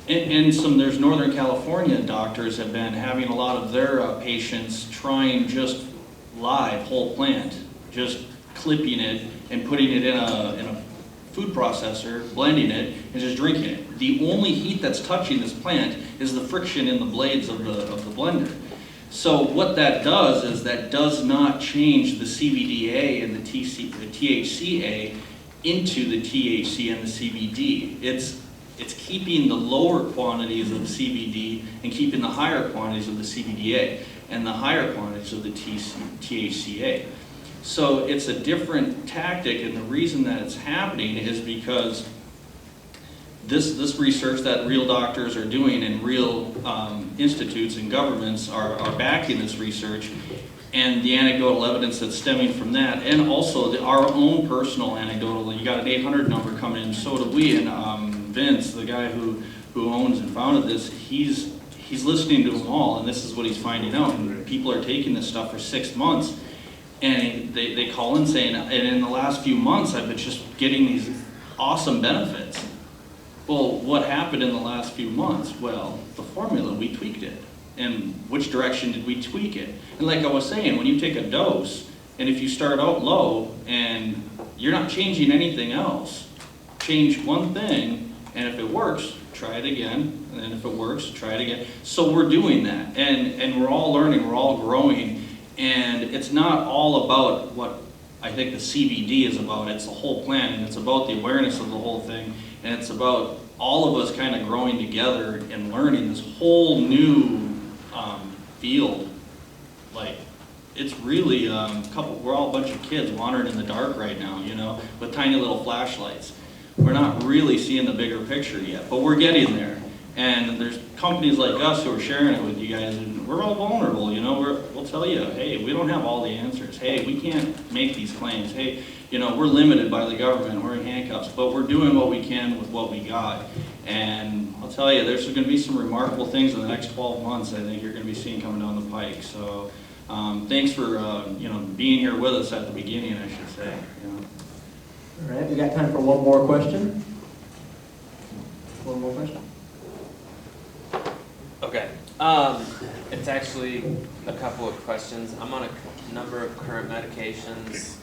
And there's Northern California doctors have been having a lot of their patients trying just live whole plant, just clipping it and putting it in a food processor, blending it, and just drinking it. The only heat that's touching this plant is the friction in the blades of the blender. So what that does is that does not change the CBDA and the THCA into the THC and the CBD. It's keeping the lower quantities of CBD and keeping the higher quantities of the CBDA and the higher quantities of the THCA. So it's a different tactic, and the reason that it's happening is because this research that real doctors are doing and real institutes and governments are backing this research, and the anecdotal evidence that's stemming from that, and also our own personal anecdotal. You got an 800 number coming in, so do we, and Vince, the guy who owns and founded this, he's listening to them all, and this is what he's finding out. And people are taking this stuff for 6 months, and they call in saying, and in the last few months I've been just getting these awesome benefits. Well, what happened in the last few months? Well, the formula, we tweaked it. And which direction did we tweak it? And like I was saying, when you take a dose, and if you start out low and you're not changing anything else, change one thing, and if it works, try it again, and then if it works, try it again. So we're doing that, and we're all learning, we're all growing, and it's not all about what I think the CBD is about. It's the whole plant, and it's about the awareness of the whole thing, and it's about all of us kind of growing together and learning this whole new field. Like, it's really we're all a bunch of kids wandering in the dark right now, you know, with tiny little flashlights. We're not really seeing the bigger picture yet, but we're getting there. And there's companies like us who are sharing it with you guys, and we're all vulnerable, you know. We'll tell you, hey, we don't have all the answers. Hey, we can't make these claims. Hey, you know, we're limited by the government. We're in handcuffs, but we're doing what we can with what we got. And I'll tell you, there's going to be some remarkable things in the next 12 months I think you're going to be seeing coming down the pike. So thanks for being here with us at the beginning, I should say. You know. All right, we got time for one more question. One more question. Okay. It's actually a couple of questions. I'm on a number of current medications,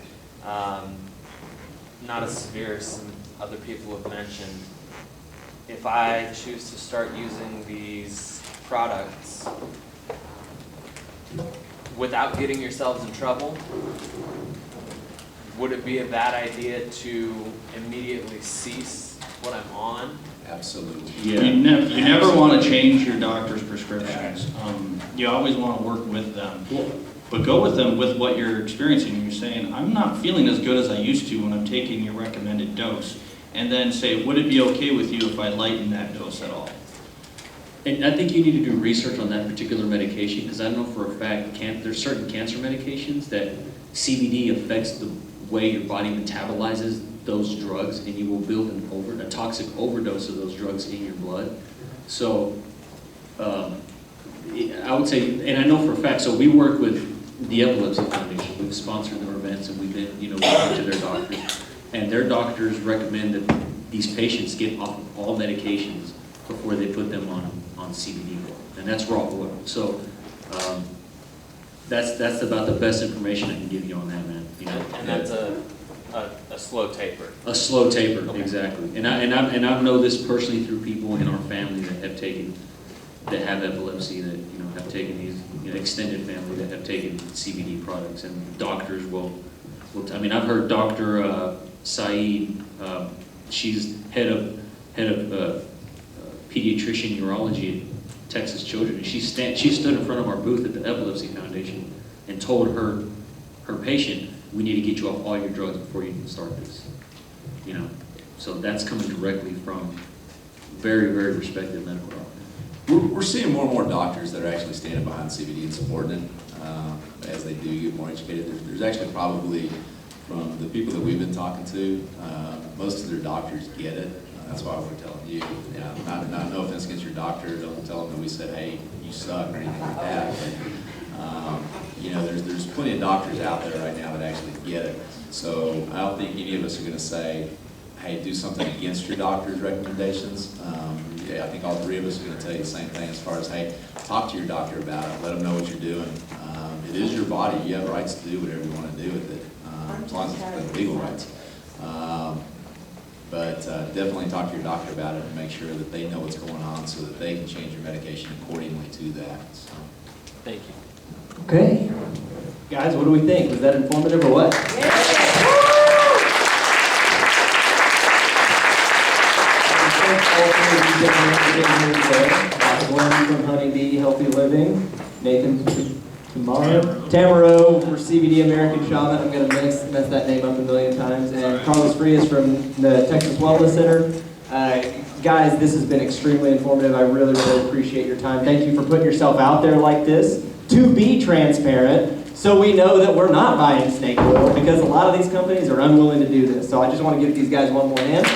not as severe as some other people have mentioned. If I choose to start using these products without getting yourselves in trouble, would it be a bad idea to immediately cease what I'm on? Absolutely. Yeah. You never want to change your doctor's prescriptions. You always want to work with them. But go with them with what you're experiencing. You're saying, I'm not feeling as good as I used to when I'm taking your recommended dose. And then say, would it be okay with you if I lighten that dose at all? And I think you need to do research on that particular medication, because I know for a fact there's certain cancer medications that CBD affects the way your body metabolizes those drugs, and you will build a toxic overdose of those drugs in your blood. So I would say, and I know for a fact, so we work with the Epilepsy Foundation. We've sponsored their events, and we've been, talking to their doctors. And their doctors recommend that these patients get off of all medications before they put them on CBD oil. And that's raw oil. So that's about the best information I can give you on that, man. And that's a slow taper. A slow taper, okay. Exactly. And I know this personally through people in our family that have epilepsy, that have taken these extended family that have taken CBD products, and doctors will. I've heard Dr. Saeed. She's head of pediatrician urology at Texas Children, and she stood in front of our booth at the Epilepsy Foundation and told her patient, we need to get you off all your drugs before you can start this. So that's coming directly from very, very respected medical doctors. We're seeing more and more doctors that are actually standing behind CBD and supporting it as they do get more educated. There's actually probably, from the people that we've been talking to, most of their doctors get it. That's why we're telling you. Not no offense against your doctor. Don't tell them that we said, hey, you suck or anything like that. But, there's plenty of doctors out there right now that actually get it. So I don't think any of us are going to say, hey, do something against your doctor's recommendations. I think all three of us are going to tell you the same thing as far as, hey, talk to your doctor about it. Let them know what you're doing. It is your body. You have rights to do whatever you want to do with it, as long as it's the legal rights. But definitely talk to your doctor about it and make sure that they know what's going on so that they can change your medication accordingly to that. So. Thank you. Okay. Guys, what do we think? Was that informative or what? Glenn from Honeybee Healthy Living, Nathan Tamaro for CBD American Shaman. I'm going to mess that name up a million times. And Carlos Frias from the Texas Wellness Center. Guys, this has been extremely informative. I really, really appreciate your time. Thank you for putting yourself out there like this to be transparent so we know that we're not buying snake oil, because a lot of these companies are unwilling to do this. So I just want to give these guys one more hand.